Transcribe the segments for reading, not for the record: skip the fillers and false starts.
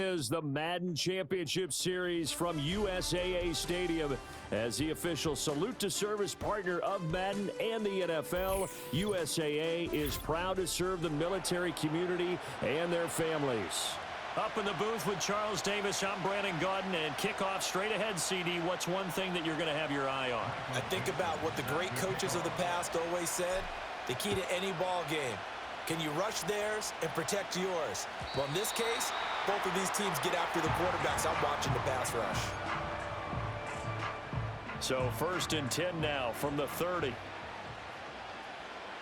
Is the Madden Championship Series from USAA Stadium as the official salute to service partner of Madden and the NFL. USAA is proud to serve the military community and their families. Up in the booth with Charles Davis, I'm Brandon Gaudin, and kickoff straight ahead, CD. What's one thing that you're going to have your eye on? I think about what the great coaches of the past always said. The key to any ball game. Can you rush theirs and protect yours? Well, in this case, both of these teams get after the quarterbacks. I'm watching the pass rush. So 1st and 10 now from the 30.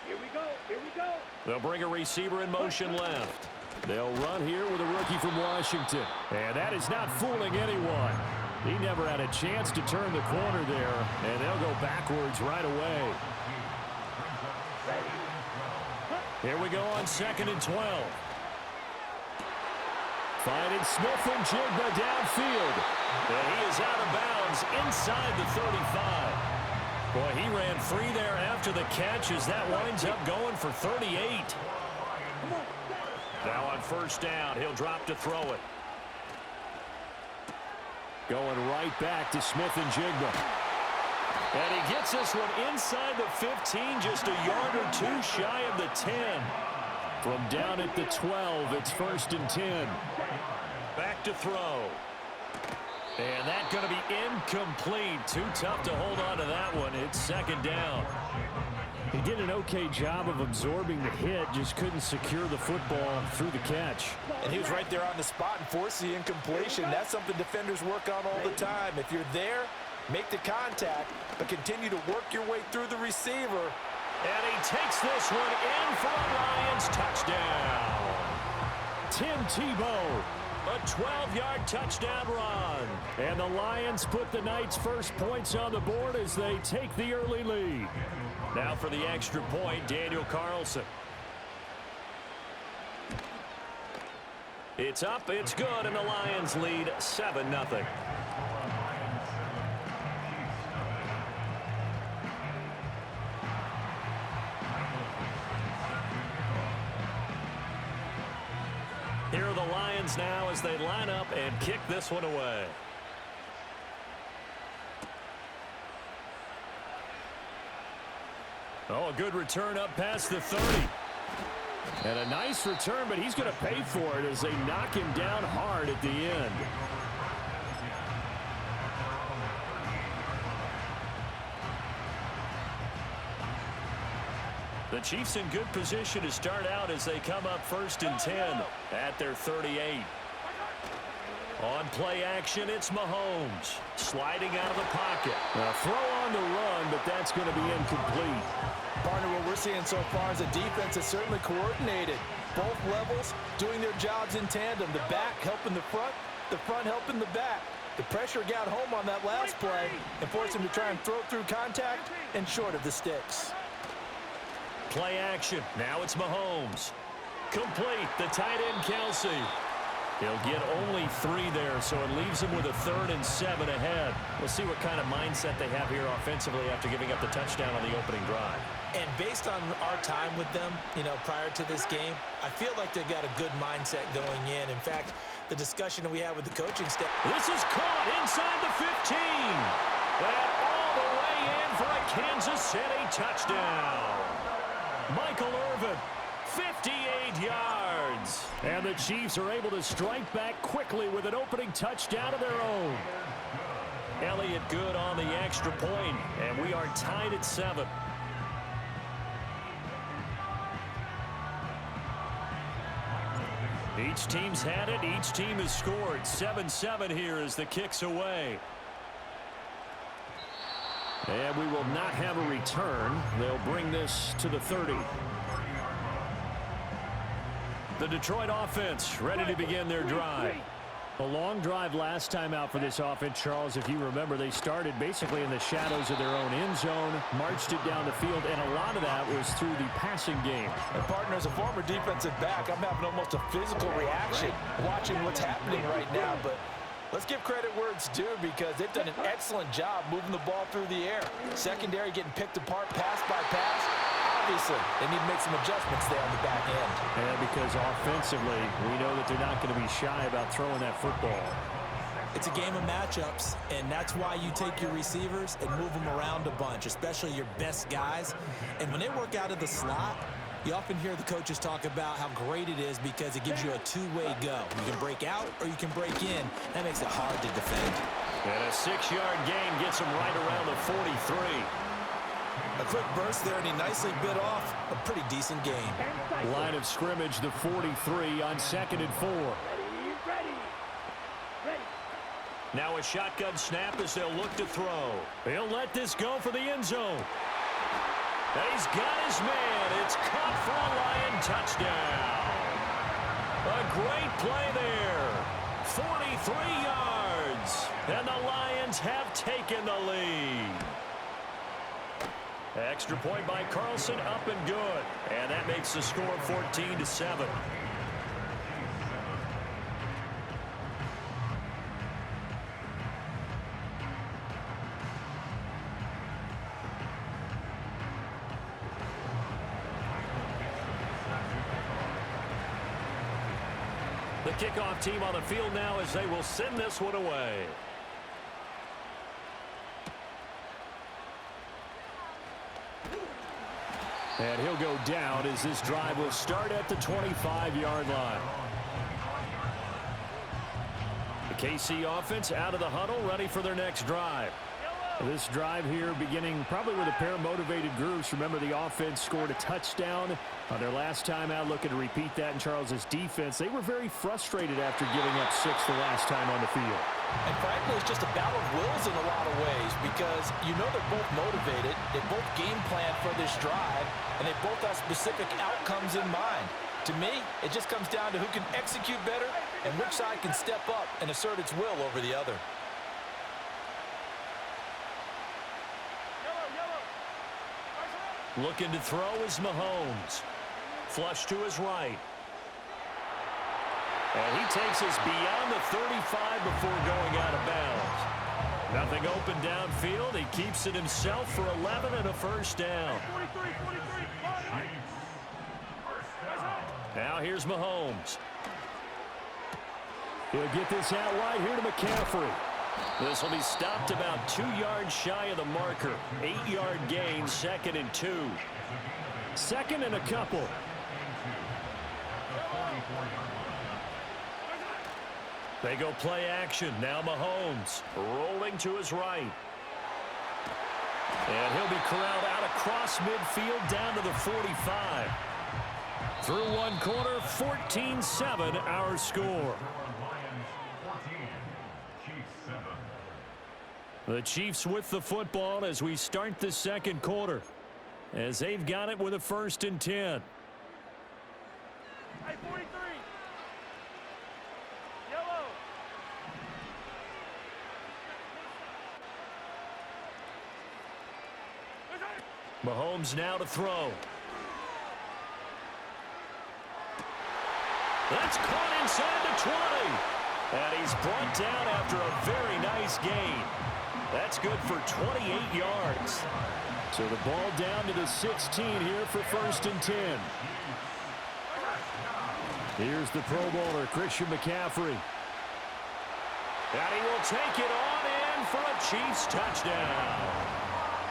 Here we go. Here we go. They'll bring a receiver in motion left. They'll run here with a rookie from Washington. And that is not fooling anyone. He never had a chance to turn the corner there, and they'll go backwards right away. Here we go on 2nd and 12. Finding Smith and Jigba downfield. And he is out of bounds inside the 35. Boy, he ran free there after the catch as that winds up going for 38. Now on 1st down, he'll drop to throw it. Going right back to Smith and Jigba. And he gets this one inside the 15, just a yard or two shy of the 10. From down at the 12, it's 1st and 10. Back to throw. And that's going to be incomplete. Too tough to hold on to that one. It's 2nd down. He did an okay job of absorbing the hit, just couldn't secure the football through the catch. And he was right there on the spot and forced the incompletion. That's something defenders work on all the time. If you're there, make the contact, but continue to work your way through the receiver. And he takes this one in for a Lions touchdown. Tim Tebow. A 12-yard touchdown run. And the Lions put the Knights' first points on the board as they take the early lead. Now for the extra point, Daniel Carlson. It's up, it's good, and the Lions lead 7-0. Here are the Lions now as they line up and kick this one away. Oh, a good return up past the 30. And a nice return, but he's going to pay for it as they knock him down hard at the end. The Chiefs in good position to start out as they come up 1st and 10 at their 38. On play action, it's Mahomes sliding out of the pocket. A throw on the run, but that's going to be incomplete. Partner, what we're seeing so far is a defense that's certainly coordinated. Both levels doing their jobs in tandem. The back helping the front helping the back. The pressure got home on that last play and forced him to try and throw through contact and short of the sticks. Play action. Now it's Mahomes. Complete. The tight end, Kelsey. He'll get only 3 there, so it leaves him with a 3rd and 7 ahead. We'll see what kind of mindset they have here offensively after giving up the touchdown on the opening drive. And based on our time with them, prior to this game, I feel like they've got a good mindset going in. In fact, the discussion that we had with the coaching staff. This is caught inside the 15. And all the way in for a Kansas City touchdown. Michael Irvin, 58 yards. And the Chiefs are able to strike back quickly with an opening touchdown of their own. Elliott good on the extra point, and we are tied at 7. Each team's had it. Each team has scored. 7-7 here as the kick's away. And we will not have a return. They'll bring this to the 30. The Detroit offense ready to begin their drive. A long drive last time out for this offense, Charles. If you remember, they started basically in the shadows of their own end zone, marched it down the field, and a lot of that was through the passing game. And partner, as a former defensive back, I'm having almost a physical reaction watching what's happening right now. But let's give credit where it's due because they've done an excellent job moving the ball through the air. Secondary getting picked apart pass by pass. obviously, they need to make some adjustments there on the back end. And because offensively, we know that they're not going to be shy about throwing that football. It's a game of matchups, and that's why you take your receivers and move them around a bunch, especially your best guys. And when they work out of the slot, you often hear the coaches talk about how great it is because it gives you a two-way go. You can break out or you can break in. That makes it hard to defend. And a 6-yard gain gets him right around the 43. A quick burst there, and he nicely bit off a pretty decent gain. Line of scrimmage, the 43 on 2nd and 4. Now a shotgun snap as they'll look to throw. He'll let this go for the end zone. And he's got his man. It's caught for a Lion touchdown. A great play there. 43 yards. And the Lions have taken the lead. Extra point by Carlson, up and good. And that makes the score 14-7. The kickoff team on the field now as they will send this one away. And he'll go down as this drive will start at the 25-yard line. The KC offense out of the huddle, ready for their next drive. This drive here beginning probably with a pair of motivated groups. Remember, the offense scored a touchdown on their last time out. Looking to repeat that in Charles's defense. They were very frustrated after giving up 6 the last time on the field. And frankly, it's just a battle of wills in a lot of ways because you know they're both motivated. They both game plan for this drive, and they both have specific outcomes in mind. To me, it just comes down to who can execute better and which side can step up and assert its will over the other. Looking to throw is Mahomes. Flush to his right. And he takes us beyond the 35 before going out of bounds. Nothing open downfield. He keeps it himself for 11 and a first down. Now here's Mahomes. He'll get this out wide here to McCaffrey. This will be stopped about 2 yards shy of the marker. 8-yard gain, 2nd and 2. 2nd and a couple. They go play action. Now Mahomes rolling to his right. And he'll be corralled out across midfield down to the 45. Through one quarter, 14-7 our score. The Chiefs with the football as we start the second quarter, as they've got it with a 1st and 10. Hey, 43. Yellow. Mahomes now to throw. That's caught inside the 20. And he's brought down after a very nice gain. That's good for 28 yards. So the ball down to the 16 here for 1st and 10. Here's the Pro Bowler, Christian McCaffrey. And he will take it on in for a Chiefs touchdown.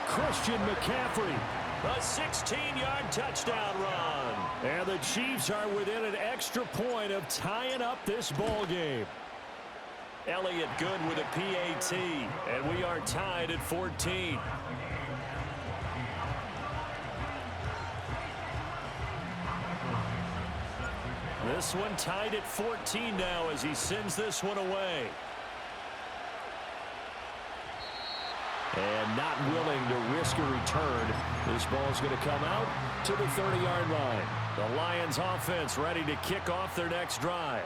Christian McCaffrey. A 16-yard touchdown run. And the Chiefs are within an extra point of tying up this ball game. Elliott good with a PAT, and we are tied at 14. This one tied at 14 now as he sends this one away. And not willing to risk a return. This ball's going to come out to the 30-yard line. The Lions offense ready to kick off their next drive.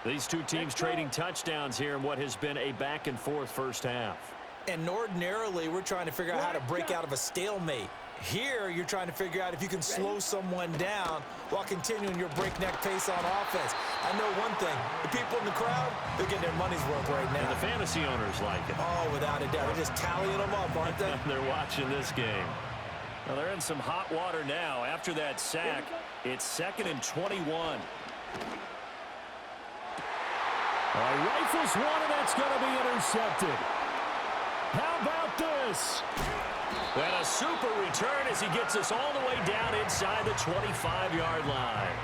These two teams trading touchdowns here in what has been a back-and-forth first half. And ordinarily, we're trying to figure out how to break out of a stalemate. Here, you're trying to figure out if you can slow someone down while continuing your breakneck pace on offense. I know one thing. The people in the crowd, they're getting their money's worth right now. And the fantasy owners like it. Oh, without a doubt. They're just tallying them up, aren't they? They're watching this game. Well, they're in some hot water now. After that sack, it's 2nd and 21. Rifles one, and that's going to be intercepted. How about this? And a super return as he gets us all the way down inside the 25-yard line.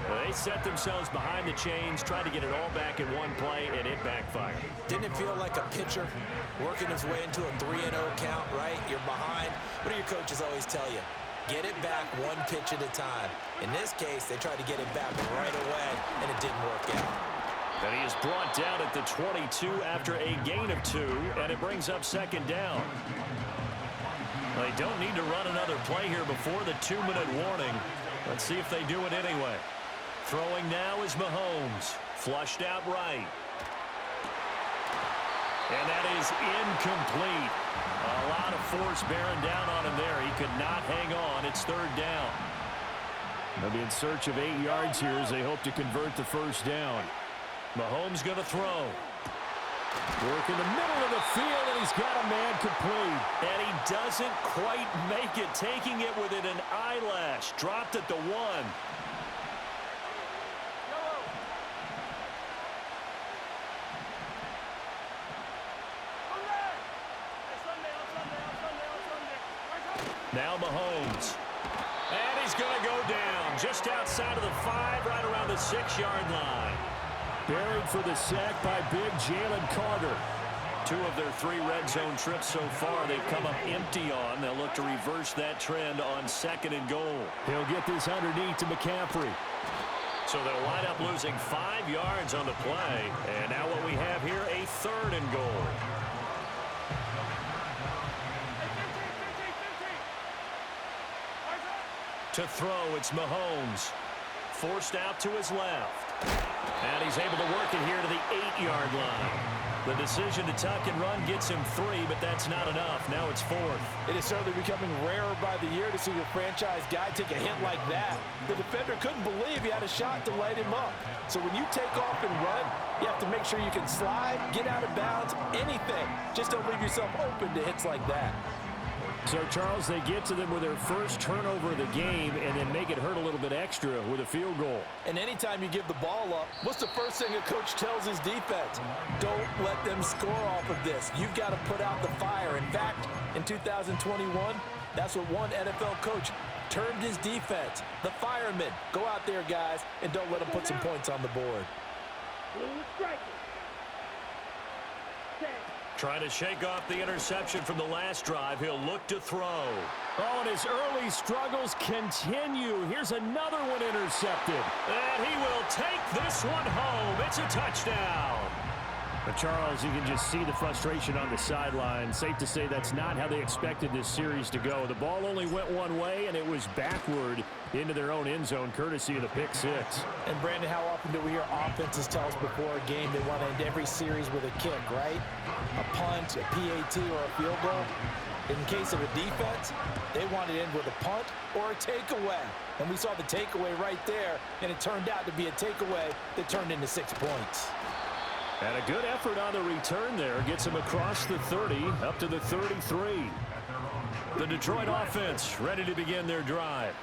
They set themselves behind the chains, tried to get it all back in one play, and it backfired. Didn't it feel like a pitcher working his way into a 3-0 count, right? You're behind. What do your coaches always tell you? Get it back one pitch at a time. In this case, they tried to get it back right away, and it didn't work out. And he is brought down at the 22 after a gain of 2, and it brings up 2nd down. They don't need to run another play here before the 2-minute warning. Let's see if they do it anyway. Throwing now is Mahomes. Flushed out right. And that is incomplete. A lot of force bearing down on him there. He could not hang on. It's 3rd down. They'll be in search of 8 yards here as they hope to convert the 1st down. Mahomes going to throw. Work in the middle of the field, and he's got a man complete. And he doesn't quite make it, taking it within an eyelash. Dropped at the 1. Now Mahomes. And he's going to go down just outside of the 5, right around the 6-yard line. Buried for the sack by big Jalen Carter. 2 of their 3 red zone trips so far they've come up empty on. They'll look to reverse that trend on 2nd and goal. He'll get this underneath to McCaffrey. So they'll wind up losing 5 yards on the play. And now what we have here, a 3rd and goal. To throw, it's Mahomes. Forced out to his left. And he's able to work it here to the 8-yard line. The decision to tuck and run gets him 3, but that's not enough. Now it's 4th. It is certainly becoming rarer by the year to see your franchise guy take a hit like that. The defender couldn't believe he had a shot to light him up. So when you take off and run, you have to make sure you can slide, get out of bounds, anything. Just don't leave yourself open to hits like that. So, Charles, they get to them with their first turnover of the game and then make it hurt a little bit extra with a field goal. And anytime you give the ball up, what's the first thing a coach tells his defense? Don't let them score off of this. You've got to put out the fire. In fact, in 2021, that's what one NFL coach termed his defense, the firemen. Go out there, guys, and don't let them put some points on the board. Trying to shake off the interception from the last drive. He'll look to throw. Oh, and his early struggles continue. Here's another one intercepted. And he will take this one home. It's a touchdown. But Charles, you can just see the frustration on the sideline. Safe to say that's not how they expected this series to go. The ball only went one way, and it was backward into their own end zone, courtesy of the pick six. And, Brandon, how often do we hear offenses tell us before a game they want to end every series with a kick, right? A punt, a PAT, or a field goal. In case of a defense, they want to end with a punt or a takeaway. And we saw the takeaway right there, and it turned out to be a takeaway that turned into 6 points. And a good effort on the return there. Gets him across the 30, up to the 33. The Detroit offense ready to begin their drive.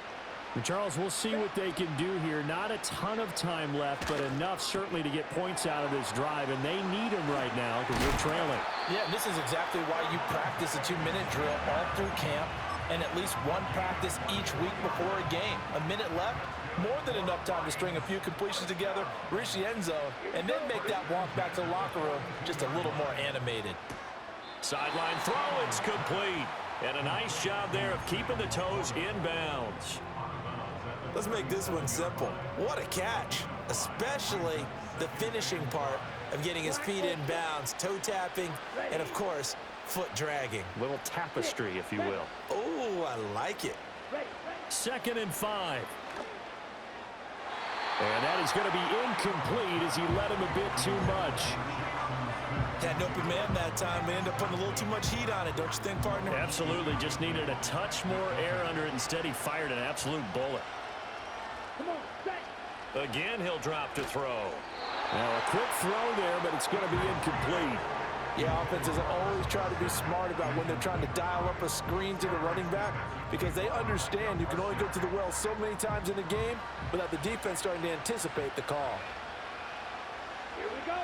And Charles, we'll see what they can do here. Not a ton of time left, but enough certainly to get points out of this drive. And they need them right now because they're trailing. Yeah, and this is exactly why you practice a 2-minute drill all through camp and at least one practice each week before a game. A minute left, more than enough time to string a few completions together, reach the end zone, and then make that walk back to the locker room just a little more animated. Sideline throw, it's complete. And a nice job there of keeping the toes in bounds. Let's make this one simple. What a catch, especially the finishing part of getting his feet in bounds, toe tapping, and of course, foot dragging. Little tapestry, if you will. Oh, I like it. 2nd and 5. And that is going to be incomplete as he let him a bit too much. Had an open man that time. They ended up putting a little too much heat on it, don't you think, partner? Absolutely. Just needed a touch more air under it. Instead, he fired an absolute bullet. Again, he'll drop to throw. Now, a quick throw there, but it's going to be incomplete. Yeah, offenses always try to be smart about when they're trying to dial up a screen to the running back because they understand you can only go to the well so many times in a game without the defense starting to anticipate the call. Here we go.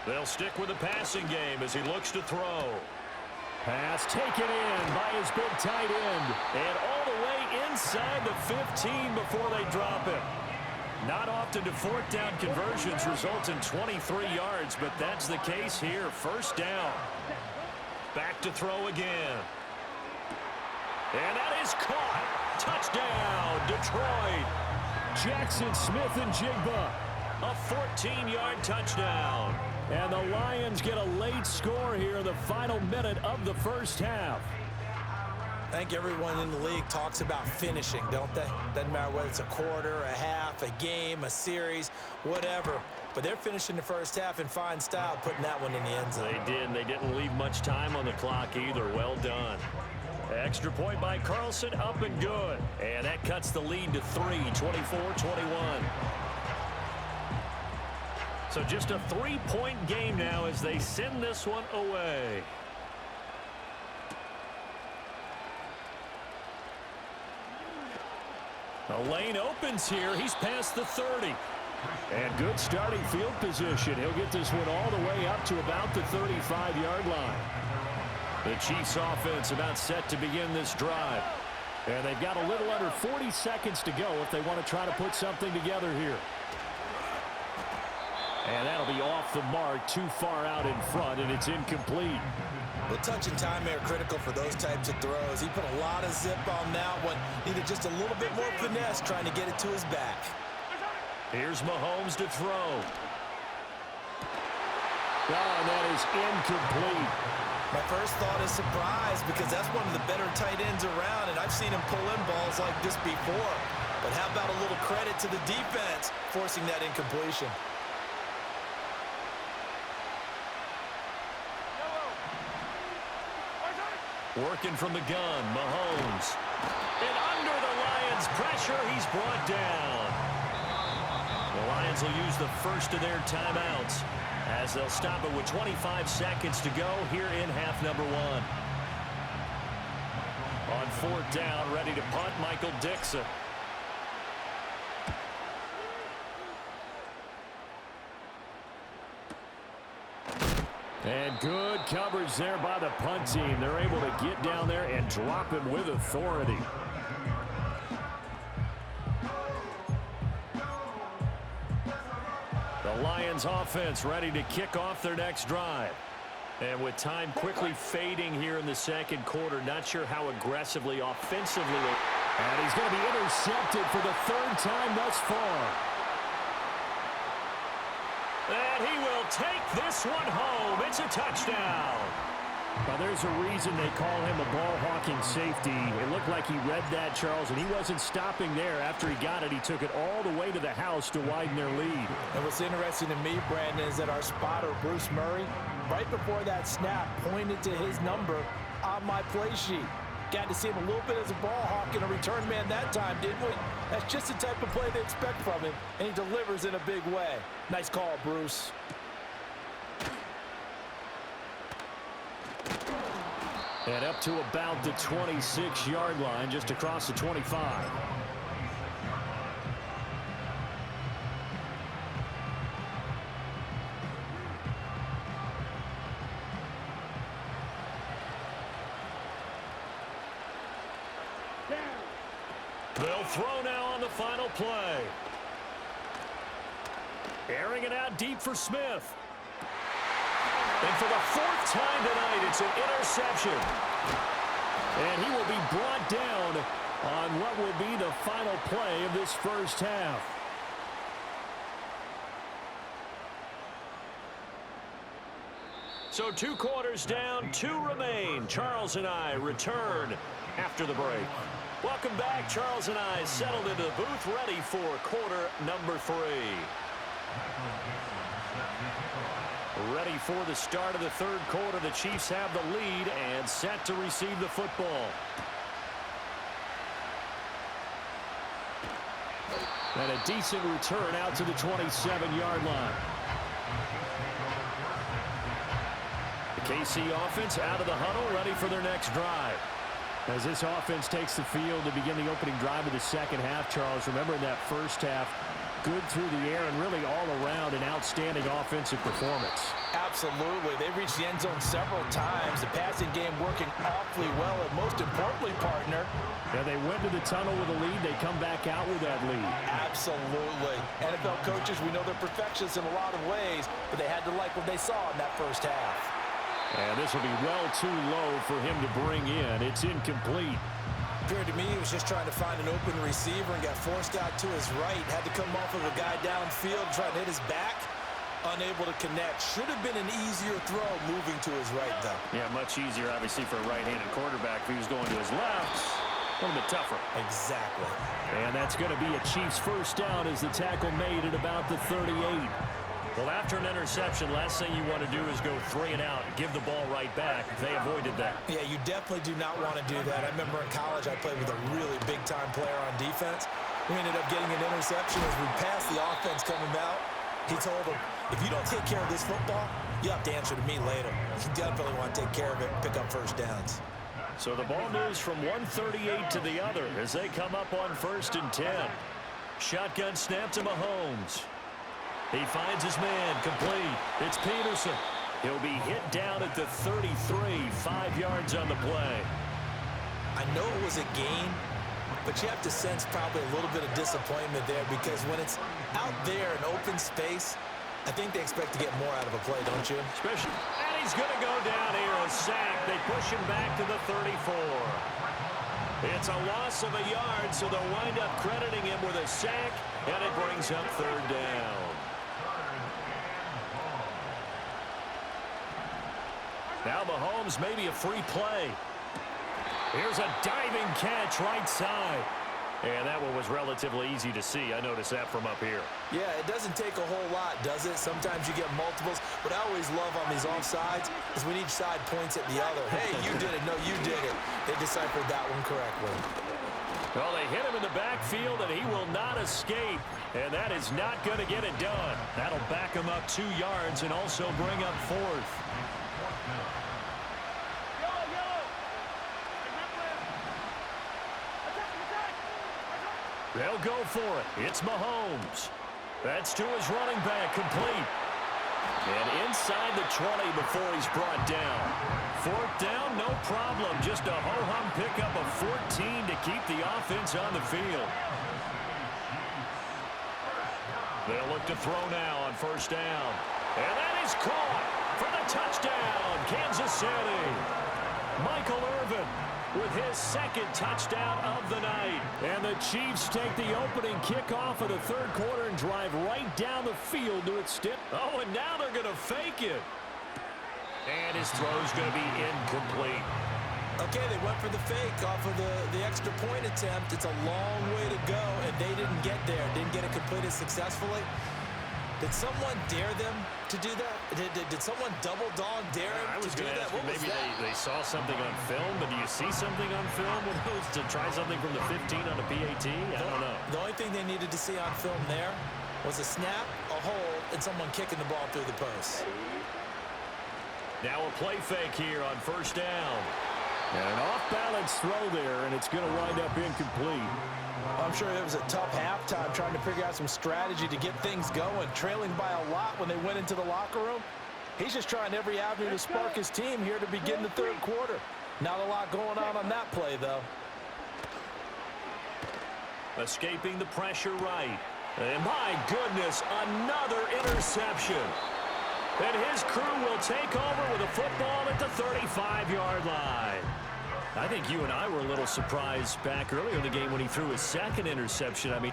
They'll stick with the passing game as he looks to throw. Pass taken in by his big tight end. And all the way inside the 15 before they drop it. Not often do fourth down conversions result in 23 yards, but that's the case here. First down. Back to throw again. And that is caught. Touchdown, Detroit. Jackson Smith and Jigba. A 14-yard touchdown. And the Lions get a late score here in the final minute of the first half. I think everyone in the league talks about finishing, don't they? Doesn't matter whether it's a quarter, a half, a game, a series, whatever. But they're finishing the first half in fine style, putting that one in the end zone. They did. They didn't leave much time on the clock either. Well done. Extra point by Carlson, up and good. And that cuts the lead to 3, 24-21. So just a 3-point game now as they send this one away. The lane opens here. He's past the 30. And good starting field position. He'll get this one all the way up to about the 35-yard line. The Chiefs offense about set to begin this drive. And they've got a little under 40 seconds to go if they want to try to put something together here. And that'll be off the mark, too far out in front, and it's incomplete. Well, touch and time are critical for those types of throws. He put a lot of zip on that one. Needed just a little bit more finesse trying to get it to his back. Here's Mahomes to throw. Oh, and that is incomplete. My first thought is surprise because that's one of the better tight ends around, and I've seen him pull in balls like this before. But how about a little credit to the defense forcing that incompletion? Working from the gun, Mahomes. And under the Lions' pressure, he's brought down. The Lions will use the first of their timeouts as they'll stop it with 25 seconds to go here in half number 1. On fourth down, ready to punt, Michael Dixon. And good coverage there by the punt team. They're able to get down there and drop him with authority. The Lions offense ready to kick off their next drive. And with time quickly fading here in the second quarter, not sure how aggressively, offensively. And he's going to be intercepted for the third time thus far. And he will take this one home. It's a touchdown. Well, there's a reason they call him a ball-hawking safety. It looked like he read that, Charles, and he wasn't stopping there. After he got it, he took it all the way to the house to widen their lead. And what's interesting to me, Brandon, is that our spotter, Bruce Murray, right before that snap, pointed to his number on my play sheet. Got to see him a little bit as a ball hawk and a return man that time, didn't we? That's just the type of play they expect from him, and he delivers in a big way. Nice call, Bruce. And up to about the 26-yard line, just across the 25. They'll throw now on the final play. Airing it out deep for Smith. And for the fourth time tonight, it's an interception. And he will be brought down on what will be the final play of this first half. So 2 quarters down, 2 remain. Charles and I return after the break. Welcome back. Charles and I settled into the booth ready for quarter number 3. Ready for the start of the third quarter. The Chiefs have the lead and set to receive the football. And a decent return out to the 27-yard line. The KC offense out of the huddle, ready for their next drive. As this offense takes the field to begin the opening drive of the second half, Charles, remember in that first half, good through the air and really all around an outstanding offensive performance. Absolutely. They reached the end zone several times. The passing game working awfully well, and most importantly, partner, yeah, they went to the tunnel with a lead. They come back out with that lead. Absolutely. NFL coaches, we know they're perfectionists in a lot of ways, but they had to like what they saw in that first half. And this will be well too low for him to bring in. It's incomplete. Appeared to me he was just trying to find an open receiver and got forced out to his right. Had to come off of a guy downfield trying to hit his back. Unable to connect. Should have been an easier throw moving to his right, though. Yeah, much easier, obviously, for a right-handed quarterback. If he was going to his left, a little bit tougher. Exactly. And that's going to be a Chiefs first down as the tackle made at about the 38. Well, after an interception, last thing you want to do is go 3 and out and give the ball right back. They avoided that. Yeah, you definitely do not want to do that. I remember in college I played with a really big-time player on defense. We ended up getting an interception as we passed the offense coming out. He told him, if you don't take care of this football, you have to answer to me later. You definitely want to take care of it and pick up first downs. So the ball moves from 138 to the other as they come up on 1st and 10. Shotgun snap to Mahomes. He finds his man, complete. It's Peterson. He'll be hit down at the 33, 5 yards on the play. I know it was a gain, but you have to sense probably a little bit of disappointment there because when it's out there in open space, I think they expect to get more out of a play, don't you? Especially, and he's going to go down here, a sack. They push him back to the 34. It's a loss of a yard, so they'll wind up crediting him with a sack, and it brings up 3rd down. Now Mahomes, maybe a free play. Here's a diving catch right side. And that one was relatively easy to see. I noticed that from up here. Yeah, it doesn't take a whole lot, does it? Sometimes you get multiples. What I always love on these offsides is when each side points at the other. Hey, you did it. No, you did it. They deciphered that one correctly. Well, they hit him in the backfield, and he will not escape. And that is not going to get it done. That'll back him up 2 yards and also bring up 4th. They'll go for it. It's Mahomes. That's to his running back, complete. And inside the 20 before he's brought down. 4th down, no problem. Just a ho-hum pickup of 14 to keep the offense on the field. They'll look to throw now on 1st down. And that is caught for the touchdown, Kansas City. Michael Irvin with his 2nd touchdown of the night. And the Chiefs take the opening kickoff of the 3rd quarter and drive right down the field to its tip. Oh, and now they're going to fake it. And his throw's going to be incomplete. Okay, they went for the fake off of the extra point attempt. It's a long way to go, and they didn't get there. Didn't get it completed successfully. Did someone dare them to do that? Did someone double dog dare them to do that? What maybe they saw something on film, but do you see something on film with those to try something from the 15 on a PAT? I don't know. The only thing they needed to see on film there was a snap, a hold, and someone kicking the ball through the post. Now a play fake here on 1st down. And an off-balance throw there, and it's going to wind up incomplete. I'm sure it was a tough halftime trying to figure out some strategy to get things going. Trailing by a lot when they went into the locker room. He's just trying every avenue to spark his team here to begin the 3rd quarter. Not a lot going on that play, though. Escaping the pressure right. And my goodness, another interception. And his crew will take over with a football at the 35-yard line. I think you and I were a little surprised back earlier in the game when he threw his 2nd interception. I mean,